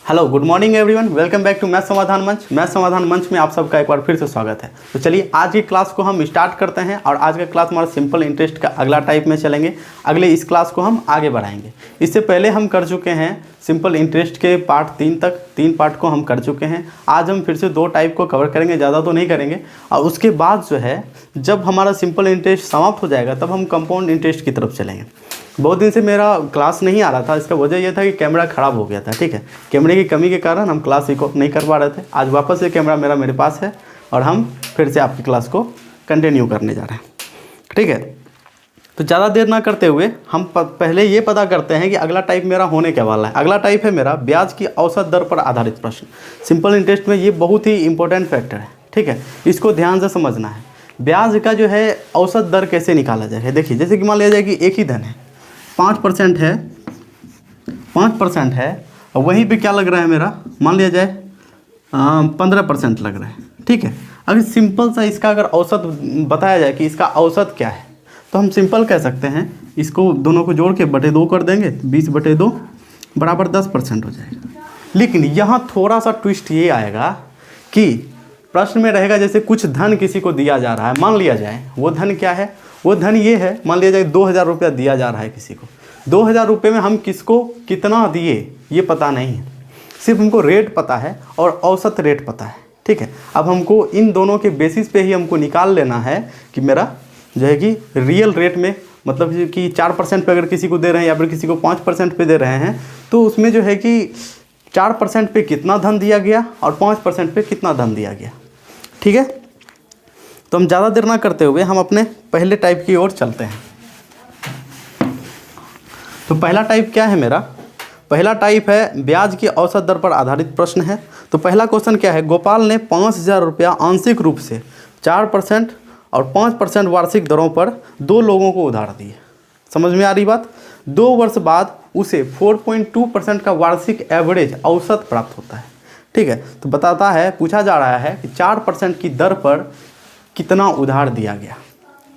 Hello, good morning everyone, welcome back to math Samadhan Manch. Math Samadhan मंच में आप सबका एक बार फिर से स्वागत है। तो चलिए आज की क्लास को हम स्टार्ट करते हैं और आज का क्लास हमारा सिंपल इंटरेस्ट का अगला टाइप में चलेंगे। अगले इस क्लास को हम आगे बढ़ाएंगे। इससे पहले हम कर चुके हैं सिंपल इंटरेस्ट के पार्ट 3 तक, 3 पार्ट को हम कर चुके हैं। आज हम फिर से 2 टाइप को कवर करेंगे, ज़्यादा तो नहीं करेंगे। और उसके बाद जो है जब हमारा सिंपल इंटरेस्ट समाप्त हो जाएगा तब हम कंपाउंड इंटरेस्ट की तरफ चलेंगे। बहुत दिन से मेरा क्लास नहीं आ रहा था, इसका वजह यह था कि कैमरा ख़राब हो गया था। ठीक है, कैमरे की कमी के कारण हम क्लास रिकॉर्ड नहीं कर पा रहे थे। आज वापस से कैमरा मेरे पास है और हम फिर से आपकी क्लास को कंटिन्यू करने जा रहे हैं। ठीक है, तो ज़्यादा देर ना करते हुए हम पहले ये पता करते हैं कि अगला टाइप मेरा होने क्या वाला है। अगला टाइप है मेरा ब्याज की औसत दर पर आधारित प्रश्न। सिंपल इंटरेस्ट में ये बहुत ही इंपॉर्टेंट फैक्टर है। ठीक है, इसको ध्यान से समझना है। ब्याज का जो है औसत दर कैसे निकाला जाए। देखिए, जैसे कि मान लिया जाए कि एक ही धन है, 5% है, 5% है और वहीं पे क्या लग रहा है मेरा, मान लिया जाए 15% लग रहा है। ठीक है, अगर सिंपल सा इसका अगर औसत बताया जाए कि इसका औसत क्या है, तो हम सिंपल कह सकते हैं इसको दोनों को जोड़ के बटे 2 कर देंगे, 20/2 बराबर 10% हो जाएगा। लेकिन यहाँ थोड़ा सा ट्विस्ट ये आएगा कि प्रश्न में रहेगा जैसे कुछ धन किसी को दिया जा रहा है। मान लिया जाए वो धन क्या है, वो धन ये है, मान लिया जाए 2000 रुपया दिया जा रहा है किसी को। 2000 रुपये में हम किसको कितना दिए ये पता नहीं है, सिर्फ हमको रेट पता है और औसत रेट पता है। ठीक है, अब हमको इन दोनों के बेसिस पे ही हमको निकाल लेना है कि मेरा जो है कि रियल रेट में, मतलब कि 4% पे अगर किसी को दे रहे हैं या फिर किसी को 5% पे दे रहे हैं, तो उसमें जो है कि 4% पे कितना धन दिया गया और 5% पे कितना धन दिया गया। ठीक है, तो हम ज़्यादा देर ना करते हुए हम अपने पहले टाइप की ओर चलते हैं। तो पहला टाइप क्या है मेरा, पहला टाइप है ब्याज की औसत दर पर आधारित प्रश्न है। तो पहला क्वेश्चन क्या है, गोपाल ने 5000 रुपया आंशिक रूप से 4% और 5% वार्षिक दरों पर 2 लोगों को उधार दिए। समझ में आ रही बात। 2 वर्ष बाद उसे 4.2% का वार्षिक एवरेज औसत प्राप्त होता है। ठीक है, तो बताता है, पूछा जा रहा है कि 4% की दर पर कितना उधार दिया गया।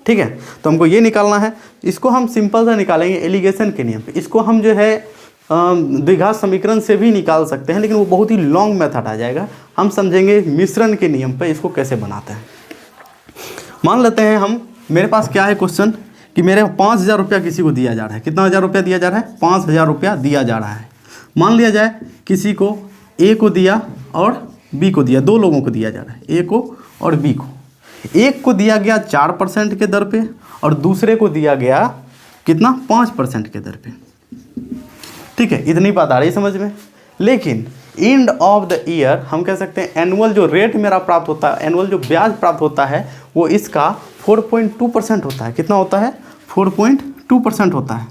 ठीक है, तो हमको ये निकालना है। इसको हम सिंपल सा निकालेंगे एलिगेशन के नियम पे। इसको हम जो है द्विघात समीकरण से भी निकाल सकते हैं, लेकिन वो बहुत ही लॉन्ग मेथड आ जाएगा। हम समझेंगे मिश्रण के नियम पे इसको कैसे बनाते हैं। मान लेते हैं हम, मेरे पास क्या है क्वेश्चन कि मेरे 5000 रुपया किसी को दिया जा रहा है। कितना हज़ार रुपया दिया जा रहा है, 5000 रुपया दिया जा रहा है। मान लिया जाए किसी को ए को दिया और बी को दिया, 2 लोगों को दिया जा रहा है, ए को और बी को। एक को दिया गया 4% के दर पे और दूसरे को दिया गया कितना, 5% के दर पे। ठीक है, इतनी बात आ रही है समझ में। लेकिन एंड ऑफ द ईयर हम कह सकते हैं एनुअल जो रेट मेरा प्राप्त होता है, एनुअल जो ब्याज प्राप्त होता है वो इसका 4.2% होता है। कितना होता है, 4.2% होता है,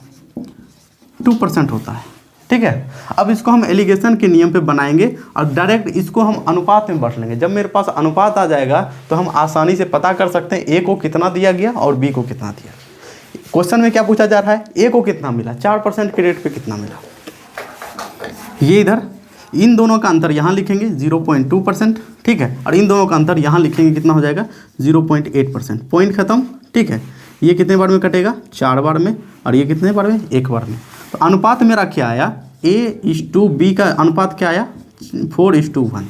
2% होता है। ठीक है, अब इसको हम एलिगेशन के नियम पे बनाएंगे और डायरेक्ट इसको हम अनुपात में बांट लेंगे। जब मेरे पास अनुपात आ जाएगा तो हम आसानी से पता कर सकते हैं ए को कितना दिया गया और बी को कितना दिया। क्वेश्चन में क्या पूछा जा रहा है, ए को कितना मिला, 4% के रेट पे कितना मिला। ये इधर इन दोनों का अंतर यहाँ लिखेंगे 0.2%। ठीक है, और इन दोनों का अंतर यहाँ लिखेंगे, कितना हो जाएगा 0.8%। पॉइंट खत्म। ठीक है, ये कितने बार में कटेगा, 4 बार में, और ये कितने बार में, 1 बार में। तो अनुपात मेरा क्या आया, A/B का अनुपात क्या आया, 4:1।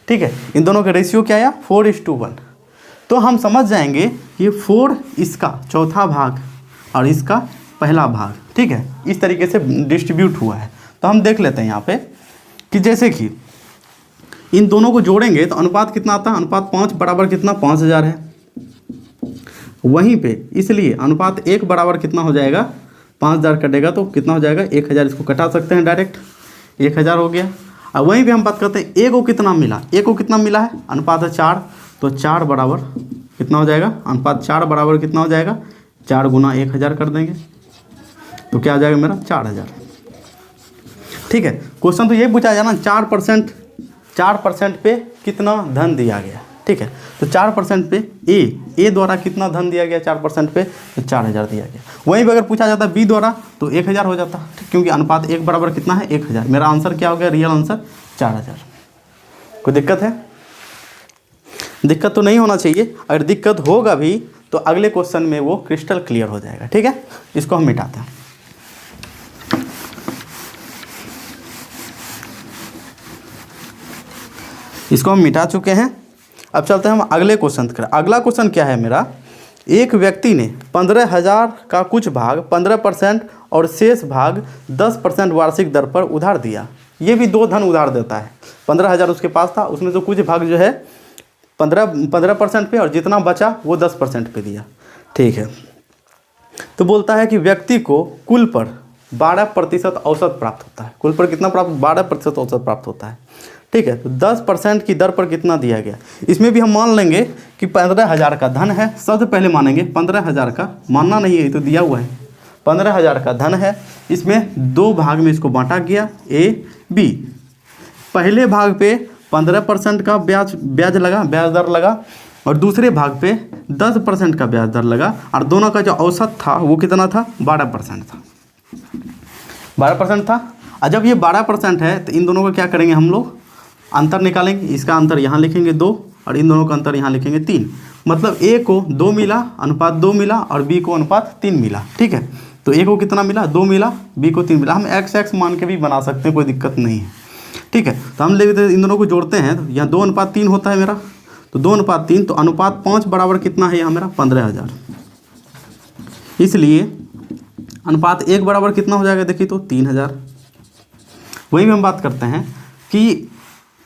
ठीक है, इन दोनों का रेशियो क्या आया, 4:1। तो हम समझ जाएंगे ये 4 इसका चौथा भाग और इसका पहला भाग। ठीक है, इस तरीके से डिस्ट्रीब्यूट हुआ है। तो हम देख लेते हैं यहाँ पे कि जैसे कि इन दोनों को जोड़ेंगे तो अनुपात कितना आता है, अनुपात 5 बराबर कितना, 5000 है। वहीं पे इसलिए अनुपात 1 बराबर कितना हो जाएगा, 5000 कटेगा तो कितना हो जाएगा, 1000। इसको कटा सकते हैं डायरेक्ट, 1000 हो गया। और वहीं पे हम बात करते हैं ए को कितना मिला, ए को कितना मिला है, अनुपात है 4, तो 4 बराबर कितना हो जाएगा, अनुपात 4 बराबर कितना हो जाएगा, 4 गुना 1000 कर देंगे तो क्या आ जाएगा मेरा, 4000। ठीक है, क्वेश्चन तो ये पूछा जाए ना, 4% पे कितना धन दिया गया। ठीक है, तो 4% पे ए द्वारा कितना धन दिया गया, 4% पे तो 4000 दिया गया। वहीं पर अगर पूछा जाता बी द्वारा तो 1000 हो जाता, क्योंकि अनुपात 1 बराबर कितना है, 1000। मेरा आंसर क्या हो गया, रियल आंसर 4000। कोई दिक्कत है, दिक्कत तो नहीं होना चाहिए। अगर दिक्कत होगा भी तो अगले क्वेश्चन में वो क्रिस्टल क्लियर हो जाएगा। ठीक है, इसको हम मिटाते हैं। इसको हम मिटा चुके हैं। अब चलते हैं हम अगले क्वेश्चन पर। अगला क्वेश्चन क्या है मेरा, एक व्यक्ति ने 15,000 का कुछ भाग 15% और शेष भाग 10% वार्षिक दर पर उधार दिया। ये भी दो धन उधार देता है। 15,000 उसके पास था, उसमें से कुछ भाग जो है 15% पे और जितना बचा वो 10% पे दिया। ठीक है, तो बोलता है कि व्यक्ति को कुल पर 12% औसत प्राप्त होता है। कुल पर कितना प्राप्त, 12% औसत प्राप्त होता है। ठीक है, तो 10% की दर पर कितना दिया गया। इसमें भी हम मान लेंगे कि 15,000 का धन है। सबसे पहले मानेंगे 15,000 का, मानना नहीं है, तो दिया हुआ है 15,000 का धन है। इसमें दो भाग में इसको बांटा गया, ए बी। पहले भाग पे 15% का ब्याज लगा, ब्याज दर लगा, और दूसरे भाग पे 10% का ब्याज दर लगा, और दोनों का जो औसत था वो कितना था, 12% था। 12% था। और जब ये 12% है तो इन दोनों का क्या करेंगे हम लोग, अंतर निकालेंगे। इसका अंतर यहाँ लिखेंगे 2 और इन दोनों का अंतर यहाँ लिखेंगे 3। मतलब ए को 2 मिला, अनुपात 2 मिला, और बी को अनुपात 3 मिला। ठीक है, तो ए को कितना मिला, 2 मिला, बी को 3 मिला। हम x मान के भी बना सकते हैं, कोई दिक्कत नहीं है। ठीक है, तो हम लेते इन दोनों को जोड़ते हैं तो यहाँ 2:3 होता है मेरा, तो 2:3, तो अनुपात 5 बराबर कितना है यहाँ मेरा, 15,000। इसलिए अनुपात 1 बराबर कितना हो जाएगा, देखिए तो 3,000। वही में हम बात करते हैं कि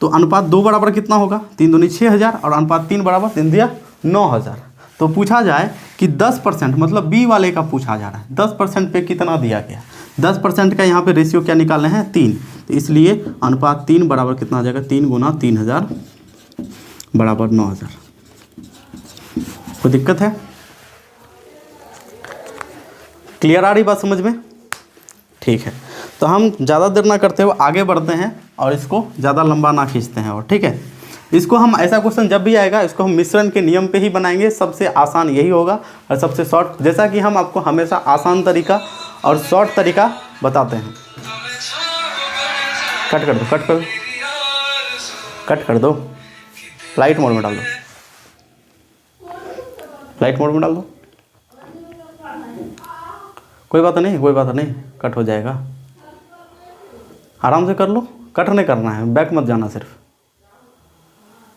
तो अनुपात 2 बराबर कितना होगा, 3 दूनी 6,000, और अनुपात 3 बराबर 3 दिया 9,000। तो पूछा जाए कि 10%, मतलब बी वाले का पूछा जा रहा है, 10% पे कितना दिया गया। 10% का यहाँ पे रेशियो क्या निकालना है, 3। तो इसलिए अनुपात 3 बराबर कितना आ जाएगा, 3 गुना 3,000 बराबर 9,000। कोई दिक्कत है, क्लियर आ रही बात समझ में। ठीक है, तो हम ज़्यादा देर ना करते हुए आगे बढ़ते हैं और इसको ज़्यादा लंबा ना खींचते हैं। और ठीक है, इसको हम, ऐसा क्वेश्चन जब भी आएगा इसको हम मिश्रण के नियम पे ही बनाएंगे। सबसे आसान यही होगा और सबसे शॉर्ट, जैसा कि हम आपको हमेशा आसान तरीका और शॉर्ट तरीका बताते हैं। कट कर दो, कट कर दो, कट कर दो, लाइट मोड में डाल दो, लाइट मोड में डाल दो। कोई बात नहीं, कोई बात नहीं, कट हो जाएगा, आराम से कर लो। कट नहीं करना है, बैक मत जाना, सिर्फ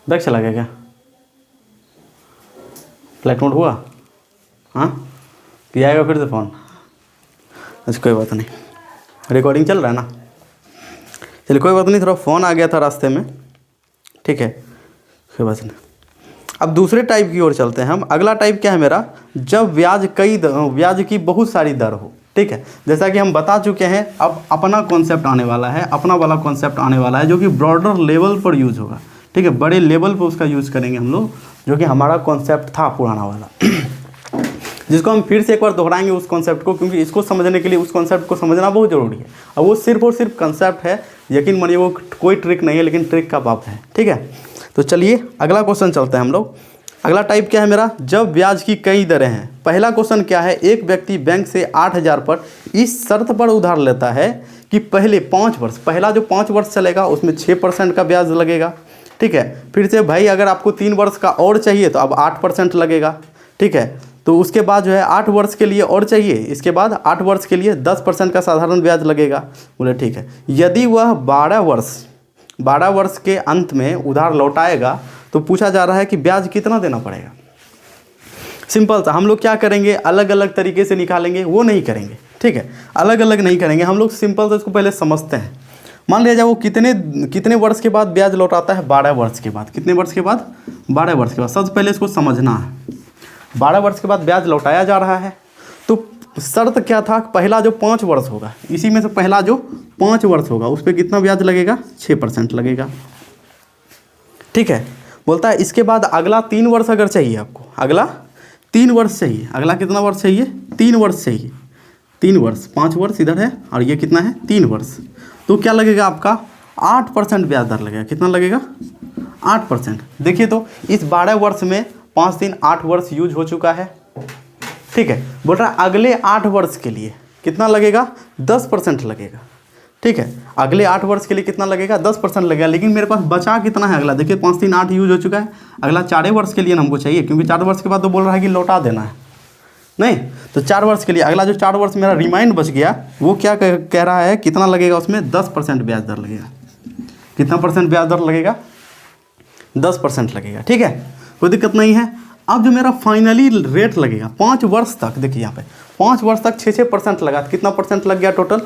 बैक चला गया क्या, फ्लाइट मोड हुआ, हाँ कि आएगा फिर से फ़ोन। अच्छा कोई बात नहीं, रिकॉर्डिंग चल रहा है ना, चलिए कोई बात नहीं, थोड़ा फ़ोन आ गया था रास्ते में। ठीक है, कोई बात नहीं। अब दूसरे टाइप की ओर चलते हैं हम। अगला टाइप क्या है मेरा, जब ब्याज की बहुत सारी दर हो। ठीक है, जैसा कि हम बता चुके हैं, अब अपना कॉन्सेप्ट आने वाला है, अपना वाला कॉन्सेप्ट आने वाला है जो कि ब्रॉडर लेवल पर यूज़ होगा। ठीक है, बड़े लेवल पर उसका यूज़ करेंगे हम लोग, जो कि हमारा कॉन्सेप्ट था पुराना वाला जिसको हम फिर से एक बार दोहराएंगे उस कॉन्सेप्ट को, क्योंकि इसको समझने के लिए उस कॉन्सेप्ट को समझना बहुत ज़रूरी है। अब वो सिर्फ और सिर्फ कॉन्सेप्ट है, यकीन मानिए वो कोई ट्रिक नहीं है, लेकिन ट्रिक का बाप है। ठीक है, तो चलिए अगला क्वेश्चन चलते हैं हम लोग। अगला टाइप क्या है मेरा, जब ब्याज की कई दरें हैं। पहला क्वेश्चन क्या है, एक व्यक्ति बैंक से 8,000 पर इस शर्त पर उधार लेता है कि पहले 5 वर्ष, पहला जो 5 वर्ष चलेगा उसमें 6% का ब्याज लगेगा। ठीक है, फिर से भाई अगर आपको 3 वर्ष का और चाहिए तो अब 8% लगेगा। ठीक है, तो उसके बाद जो है 8 वर्ष के लिए और चाहिए, इसके बाद 8 वर्ष के लिए 10% का साधारण ब्याज लगेगा। बोले ठीक है, यदि वह 12 वर्ष के अंत में उधार लौटाएगा तो पूछा जा रहा है कि ब्याज कितना देना पड़ेगा। सिंपल सा हम लोग क्या करेंगे, अलग अलग तरीके से निकालेंगे, वो नहीं करेंगे। ठीक है, अलग अलग नहीं करेंगे हम लोग, सिंपल से इसको पहले समझते हैं। मान लिया जाए वो कितने वर्ष के बाद ब्याज लौटाता है, 12 वर्ष के बाद। कितने वर्ष के बाद, 12 वर्ष के बाद। सबसे पहले इसको समझना है, 12 वर्ष के बाद ब्याज लौटाया जा रहा है, तो शर्त क्या था, पहला जो 5 वर्ष होगा, इसी में से पहला जो 5 वर्ष होगा उस पर कितना ब्याज लगेगा, 6% लगेगा। ठीक है, बोलता है इसके बाद अगला 3 वर्ष अगर चाहिए आपको, अगला 3 वर्ष चाहिए, अगला कितना वर्ष चाहिए, 3 वर्ष चाहिए, 3 वर्ष, 5 वर्ष इधर है और ये कितना है, 3 वर्ष, तो क्या लगेगा आपका 8% ब्याज दर लगेगा। कितना लगेगा, 8%। देखिए तो इस 12 वर्ष में 5 दिन 8 वर्ष यूज हो चुका है। ठीक है, बोल रहा है अगले 8 वर्ष के लिए कितना लगेगा, 10% लगेगा। ठीक है, अगले 8 वर्ष के लिए कितना लगेगा, 10% लगेगा। लेकिन मेरे पास बचा कितना है, अगला देखिए 5 3 8 यूज हो चुका है, अगला 4 वर्ष के लिए हमको चाहिए, क्योंकि 4 वर्ष के बाद तो बोल रहा है कि लौटा देना है, नहीं तो 4 वर्ष के लिए अगला जो 4 वर्ष मेरा रिमाइंड बच गया वो क्या कह रहा है, कितना लगेगा उसमें, 10% ब्याज दर लगेगा। कितना % ब्याज दर लगेगा, 10% लगेगा, ठीक है, कोई दिक्कत नहीं है। अब जो मेरा फाइनली रेट लगेगा 5 वर्ष तक, देखिए यहाँ पे 5 वर्ष तक 6% लगा, तो कितना परसेंट लग गया टोटल?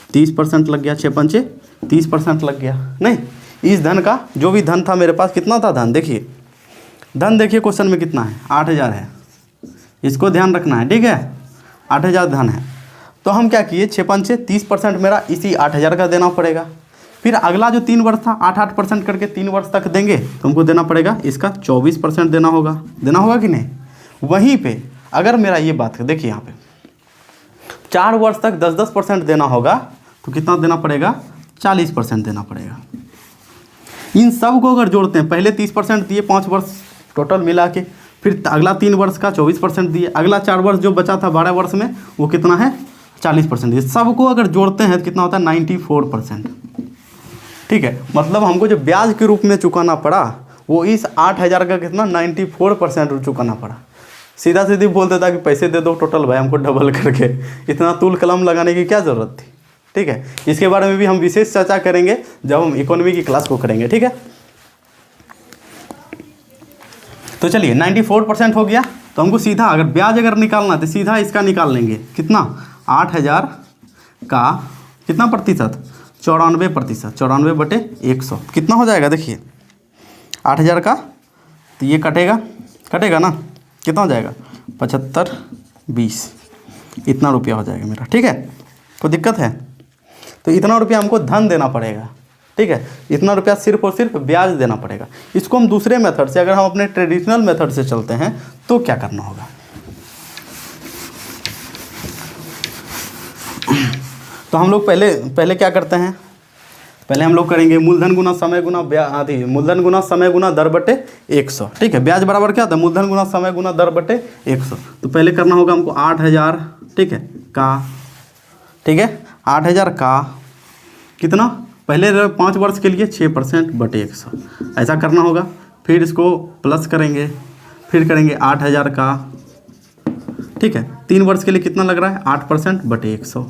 30% लग गया, 6 पंचे 30% लग गया। नहीं, इस धन का जो भी धन था मेरे पास, कितना था धन? देखिए धन, देखिए क्वेश्चन में कितना है, 8000 है, इसको ध्यान रखना है, ठीक है, 8000 धन है। तो हम क्या किए, 6 पंचे 30% मेरा इसी 8000 का देना पड़ेगा। फिर अगला जो 3 वर्ष था 8% करके 3 वर्ष तक देंगे, तो हमको देना पड़ेगा इसका 24% देना होगा कि नहीं? वहीं पे अगर मेरा ये बात है, देखिए यहाँ पे 4 वर्ष तक 10% देना होगा, तो कितना देना पड़ेगा? 40% देना पड़ेगा। इन सब को अगर जोड़ते हैं, पहले 30% दिए 5 वर्ष टोटल मिला के, फिर अगला 3 वर्ष का 24% दिए, अगला 4 वर्ष जो बचा था 12 वर्ष में, वो कितना है? 40% दिए। सबको अगर जोड़ते हैं तो कितना होता है? 94%, ठीक है। मतलब हमको जो ब्याज के रूप में चुकाना पड़ा, वो इस 8000 का कितना? 94% चुकाना पड़ा। सीधा सीधी बोल देता कि पैसे दे दो टोटल भाई हमको डबल करके, इतना तूल कलम लगाने की क्या ज़रूरत थी, ठीक है। इसके बारे में भी हम विशेष चर्चा करेंगे जब हम इकोनॉमी की क्लास को करेंगे, ठीक है। तो चलिए 94% हो गया, तो हमको सीधा अगर ब्याज अगर निकालना है तो सीधा इसका निकाल लेंगे, कितना? 8000 का कितना प्रतिशत? 94%, 94/100 कितना हो जाएगा? देखिए 8000 का, तो ये कटेगा ना, कितना हो जाएगा? 75/20, इतना रुपया हो जाएगा मेरा, ठीक है। कोई दिक्कत है? तो इतना रुपया हमको धन देना पड़ेगा, ठीक है, इतना रुपया सिर्फ और सिर्फ ब्याज देना पड़ेगा। इसको हम दूसरे मेथड से, अगर हम अपने ट्रेडिशनल मेथड से चलते हैं तो क्या करना होगा? तो हम लोग पहले क्या करते हैं? पहले हम लोग करेंगे मूलधन गुना समय गुना मूलधन गुना समय गुना दर बटे 100, ठीक है। ब्याज बराबर क्या होता है? मूलधन गुना समय गुना दर बटे 100। तो पहले करना होगा हमको 8000, ठीक है, का, ठीक है, 8000 का कितना? पहले 5 वर्ष के लिए 6%/100, ऐसा करना होगा। फिर इसको प्लस करेंगे, फिर करेंगे 8000 का, ठीक है, 3 वर्ष के लिए कितना लग रहा है? 8%/100।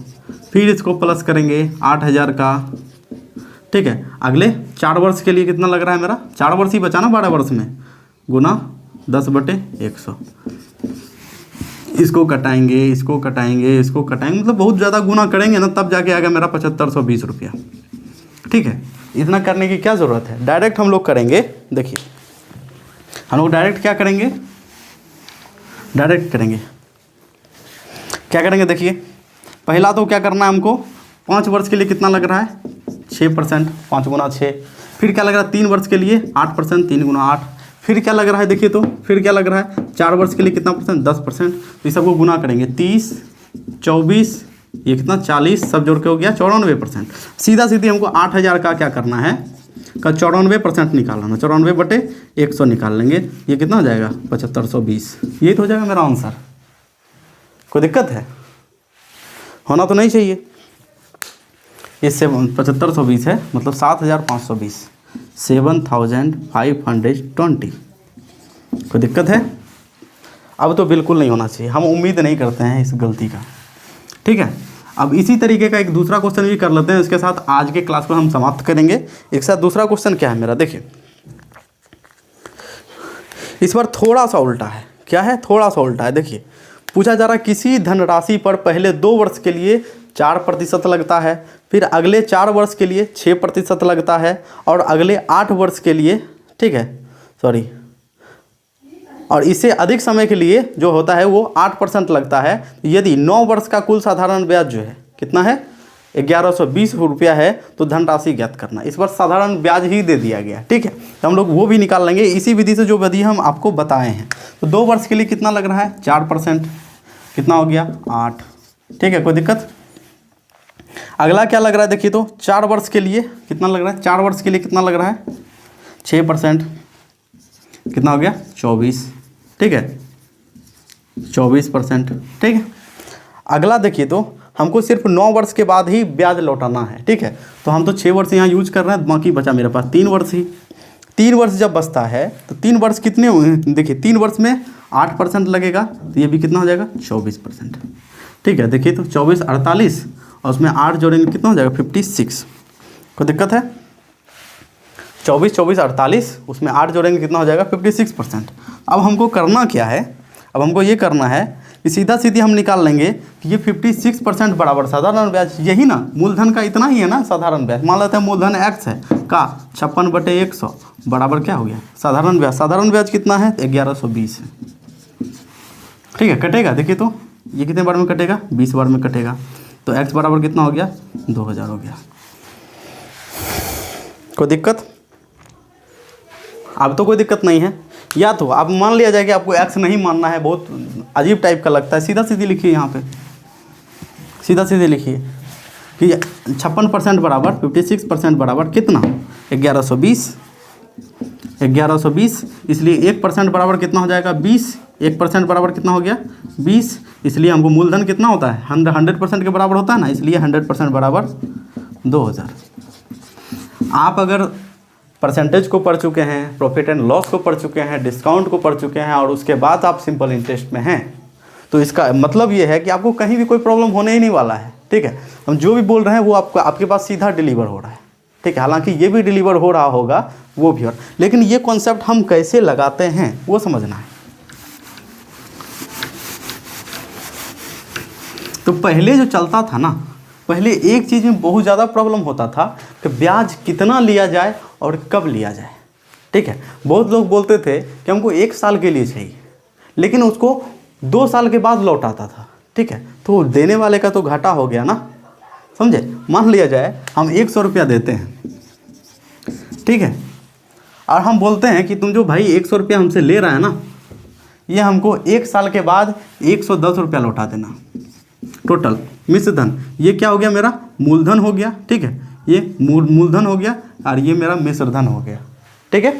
फिर इसको प्लस करेंगे 8000 का, ठीक है, अगले 4 वर्ष के लिए कितना लग रहा है मेरा? 4 वर्ष ही बचा ना 12 वर्ष में, गुना 10/100। इसको कटाएंगे, इसको कटाएंगे, इसको कटाएंगे, मतलब बहुत ज़्यादा गुना करेंगे ना, तब जाके आएगा मेरा 7520 रुपया, ठीक है। इतना करने की क्या ज़रूरत है? डायरेक्ट हम लोग करेंगे। देखिए हम लोग डायरेक्ट क्या करेंगे? डायरेक्ट करेंगे, क्या करेंगे? देखिए पहला तो क्या करना है हमको, 5 वर्ष के लिए कितना लग रहा है? 6%, 5 गुना 6। फिर क्या लग रहा है? 3 वर्ष के लिए 8%, 3 गुना 8। फिर क्या लग रहा है? देखिए तो फिर क्या लग रहा है? 4 वर्ष के लिए कितना परसेंट? 10%। तो इस सबको गुना करेंगे, 30, 24, ये कितना? 40, सब जोड़ के हो गया 94%। सीधा सीधी हमको 8000 का क्या करना है? का 94% निकालना, 94/100 निकाल लेंगे, ये कितना हो जाएगा? 7520। ये तो हो जाएगा मेरा आंसर। कोई दिक्कत है? होना तो नहीं चाहिए। इससे 7520 है, मतलब 7520, 7520। कोई दिक्कत है? अब तो बिल्कुल नहीं होना चाहिए, हम उम्मीद नहीं करते हैं इस गलती का, ठीक है। अब इसी तरीके का एक दूसरा क्वेश्चन भी कर लेते हैं, इसके साथ आज के क्लास को हम समाप्त करेंगे। एक साथ दूसरा क्वेश्चन क्या है मेरा? देखिए इस बार थोड़ा सा उल्टा है। क्या है? थोड़ा सा उल्टा है। देखिए पूछा जा रहा है किसी धनराशि पर पहले 2 वर्ष के लिए 4% लगता है, फिर अगले 4 वर्ष के लिए 6% लगता है, और अगले 8 वर्ष के लिए, ठीक है, सॉरी, और इससे अधिक समय के लिए जो होता है वो 8% लगता है। यदि 9 वर्ष का कुल साधारण ब्याज जो है कितना है? 1120 रुपया है, तो धनराशि ज्ञात करना। इस बार साधारण ब्याज ही दे दिया गया, ठीक है, तो हम लोग वो भी निकाल लेंगे इसी विधि से, जो विधि हम आपको बताए हैं। तो 2 वर्ष के लिए कितना लग रहा है? 4%, कितना हो गया? 8, ठीक है, कोई दिक्कत? अगला क्या लग रहा है? देखिए तो 4 वर्ष के लिए कितना लग रहा है? 4 वर्ष के लिए कितना लग रहा है? 6%, कितना हो गया? 24, ठीक है, 24%, ठीक है। अगला देखिए तो हमको सिर्फ 9 वर्ष के बाद ही ब्याज लौटाना है, ठीक है, तो हम तो 6 वर्ष यहाँ यूज कर रहे हैं, बाकी बचा मेरे पास 3 वर्ष ही। 3 वर्ष जब बचता है तो 3 वर्ष कितने हुए? देखिए 3 वर्ष में 8% लगेगा, तो ये भी कितना हो जाएगा? 24%, ठीक है। देखिए तो 24, 48 और उसमें 8 जोड़ेंगे, कितना हो जाएगा? 56। कोई दिक्कत है? 24 24 48, उसमें 8 जोड़ेंगे कितना हो जाएगा 56%। अब हमको करना क्या है, अब हमको ये करना है कि सीधा सीधी हम निकाल लेंगे कि ये 56% बराबर साधारण ब्याज, यही ना मूलधन का इतना ही है ना साधारण ब्याज। मान लेते हैं मूलधन x है का 56/100 बराबर क्या हो गया साधारण ब्याज। साधारण ब्याज कितना है 1120 है। ठीक है, कटेगा देखिए तो ये कितने बार में कटेगा 20 बार में कटेगा, तो x बराबर कितना हो गया 2000 हो गया। कोई दिक्कत? अब तो कोई दिक्कत नहीं है। या तो आप मान लिया जाए कि आपको x नहीं मानना है, बहुत अजीब टाइप का लगता है, सीधा सीधी लिखिए यहाँ पे, सीधा सीधे लिखिए कि 56% बराबर 56% बराबर कितना 1120, 1120, इसलिए 1% बराबर कितना हो जाएगा 20, 1% बराबर कितना हो गया 20, इसलिए हमको मूलधन कितना होता है 100% के बराबर होता है ना, इसलिए 100% बराबर 2000। आप अगर परसेंटेज को पढ़ चुके हैं, प्रॉफिट एंड लॉस को पढ़ चुके हैं, डिस्काउंट को पढ़ चुके हैं और उसके बाद आप सिंपल इंटरेस्ट में हैं, तो इसका मतलब ये है कि आपको कहीं भी कोई प्रॉब्लम होने ही नहीं वाला है। ठीक है, हम जो भी बोल रहे हैं वो आपके पास सीधा डिलीवर हो रहा है। ठीक है, हालांकि ये भी डिलीवर हो रहा होगा, वो भी हो रहा, लेकिन ये कॉन्सेप्ट हम कैसे लगाते हैं वो समझना है। तो पहले जो चलता था ना, पहले एक चीज़ में बहुत ज़्यादा प्रॉब्लम होता था कि ब्याज कितना लिया जाए और कब लिया जाए। ठीक है, बहुत लोग बोलते थे कि हमको 1 साल के लिए चाहिए, लेकिन उसको 2 साल के बाद लौटाता था। ठीक है, तो देने वाले का तो घाटा हो गया ना, समझे। मान लिया जाए हम 100 रुपया देते हैं, ठीक है, और हम बोलते हैं कि तुम जो भाई 100 रुपया हमसे ले रहा है ना, ये हमको 1 साल के बाद 110 रुपया लौटा देना। टोटल मिश्र धन, ये क्या हो गया मेरा मूलधन हो गया। ठीक है, ये मूलधन हो गया और ये मेरा मिश्र धन हो गया। ठीक है,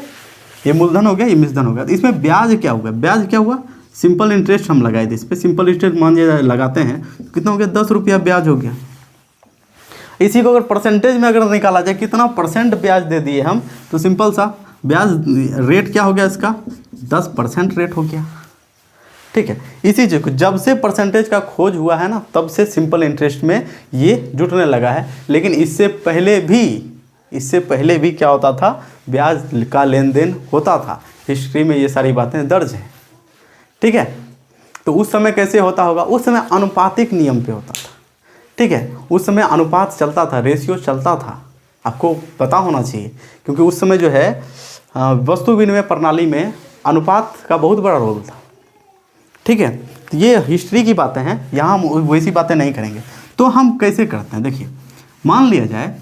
ये मूलधन हो गया, ये मिश्र धन हो गया। तो इसमें ब्याज क्या हुआ, ब्याज क्या हुआ सिंपल इंटरेस्ट हम लगाए थे इस पर। सिंपल इंटरेस्ट मान लीजिए लगाते हैं, कितना हो गया 10 रुपया ब्याज हो गया। इसी को अगर परसेंटेज में अगर निकाला जाए कितना परसेंट ब्याज दे दिए हम, तो सिंपल सा ब्याज रेट क्या हो गया इसका 10% रेट हो गया। ठीक है, इसी चीज़ को जब से परसेंटेज का खोज हुआ है ना, तब से सिंपल इंटरेस्ट में ये जुटने लगा है। लेकिन इससे पहले भी क्या होता था, ब्याज का लेन देन होता था। हिस्ट्री में ये सारी बातें दर्ज हैं। ठीक है, तो उस समय कैसे होता होगा, उस समय अनुपातिक नियम पे होता था। ठीक है, उस समय अनुपात चलता था, रेशियो चलता था, आपको पता होना चाहिए, क्योंकि उस समय जो है वस्तु विनिमय प्रणाली में अनुपात का बहुत बड़ा रोल था। ठीक है, तो ये हिस्ट्री की बातें हैं, यहाँ हम वैसी बातें नहीं करेंगे। तो हम कैसे करते हैं, देखिए मान लिया जाए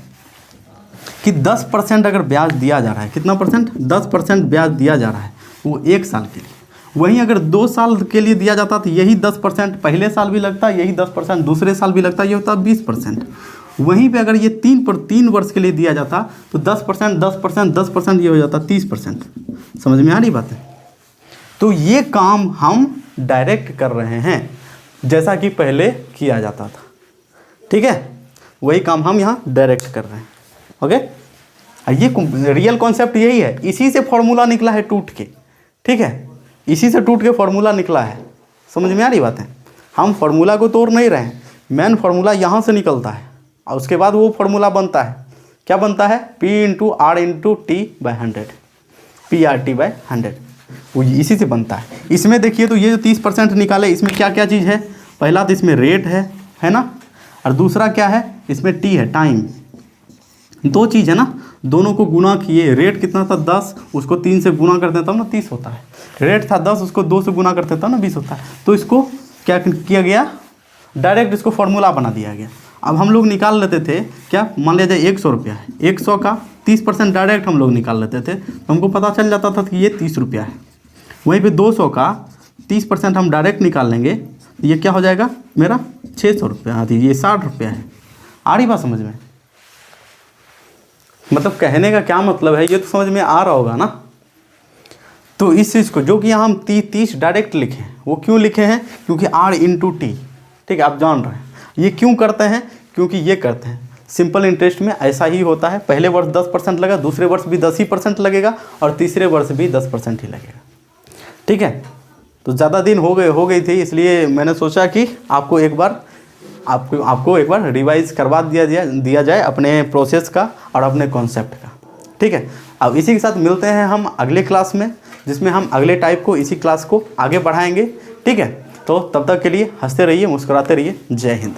कि 10% अगर ब्याज दिया जा रहा है, कितना परसेंट 10% ब्याज दिया जा रहा है, वो 1 साल के लिए। वहीं अगर 2 साल के लिए दिया जाता तो यही 10% पहले साल भी लगता, यही 10% दूसरे साल भी लगता, ये होता 20%। वहीं पे अगर ये 3 वर्ष के लिए दिया जाता तो 10%, 10%, 10%, ये हो जाता 30%। समझ में आ रही बात है। तो ये काम हम डायरेक्ट कर रहे हैं, जैसा कि पहले किया जाता था। ठीक है, वही काम हम यहाँ डायरेक्ट कर रहे हैं। ओके, ये रियल कॉन्सेप्ट यही है, इसी से फॉर्मूला निकला है टूट के। ठीक है, इसी से टूट के फॉर्मूला निकला है। समझ में आ रही बात है। हम फॉर्मूला को तोड़ नहीं रहे हैं, मेन फॉर्मूला यहाँ से निकलता है और उसके बाद वो फॉर्मूला बनता है। क्या बनता है, P/R/T/100, PRT/100, वो इसी से बनता है। इसमें देखिए तो ये जो 30% निकाले, इसमें क्या क्या चीज़ है, पहला तो इसमें रेट है ना, और दूसरा क्या है, इसमें टी है, टाइम। 2 चीज़ है ना, दोनों को गुना किए। रेट कितना था 10, उसको 3 से गुना करते हैं तब ना 30 होता है। रेट था 10, उसको 2 से गुना करते हैं तब ना 20 होता है। तो इसको क्या किया गया, डायरेक्ट इसको फॉर्मूला बना दिया गया। अब हम लोग निकाल लेते थे, क्या मान लिया जाए 100 रुपया है, 100 का 30% डायरेक्ट हम लोग निकाल लेते थे, तो हमको पता चल जाता था कि ये 30 रुपया है। वहीं पे 200 का 30% हम डायरेक्ट निकाल लेंगे, तो ये क्या हो जाएगा मेरा 600 रुपया, ये 60 रुपया है। आ रही बात समझ में, मतलब कहने का क्या मतलब है, ये तो समझ में आ रहा होगा ना। तो इस चीज़ को जो कि यहाँ हम 30 डायरेक्ट लिखे हैं, वो क्यों लिखे हैं, क्योंकि R/T। ठीक है, आप जान रहे हैं ये क्यों करते हैं, क्योंकि ये करते हैं सिंपल इंटरेस्ट में ऐसा ही होता है। पहले वर्ष 10% लगा, दूसरे वर्ष भी 10% लगेगा और तीसरे वर्ष भी 10% ही लगेगा। ठीक है, तो ज़्यादा दिन हो गई थी, इसलिए मैंने सोचा कि आपको एक बार रिवाइज करवा दिया जाए अपने प्रोसेस का और अपने कॉन्सेप्ट का। ठीक है, अब इसी के साथ मिलते हैं हम अगले क्लास में, जिसमें हम अगले टाइप को, इसी क्लास को आगे बढ़ाएंगे। ठीक है, तो तब तक के लिए हंसते रहिए, मुस्कुराते रहिए। जय हिंद।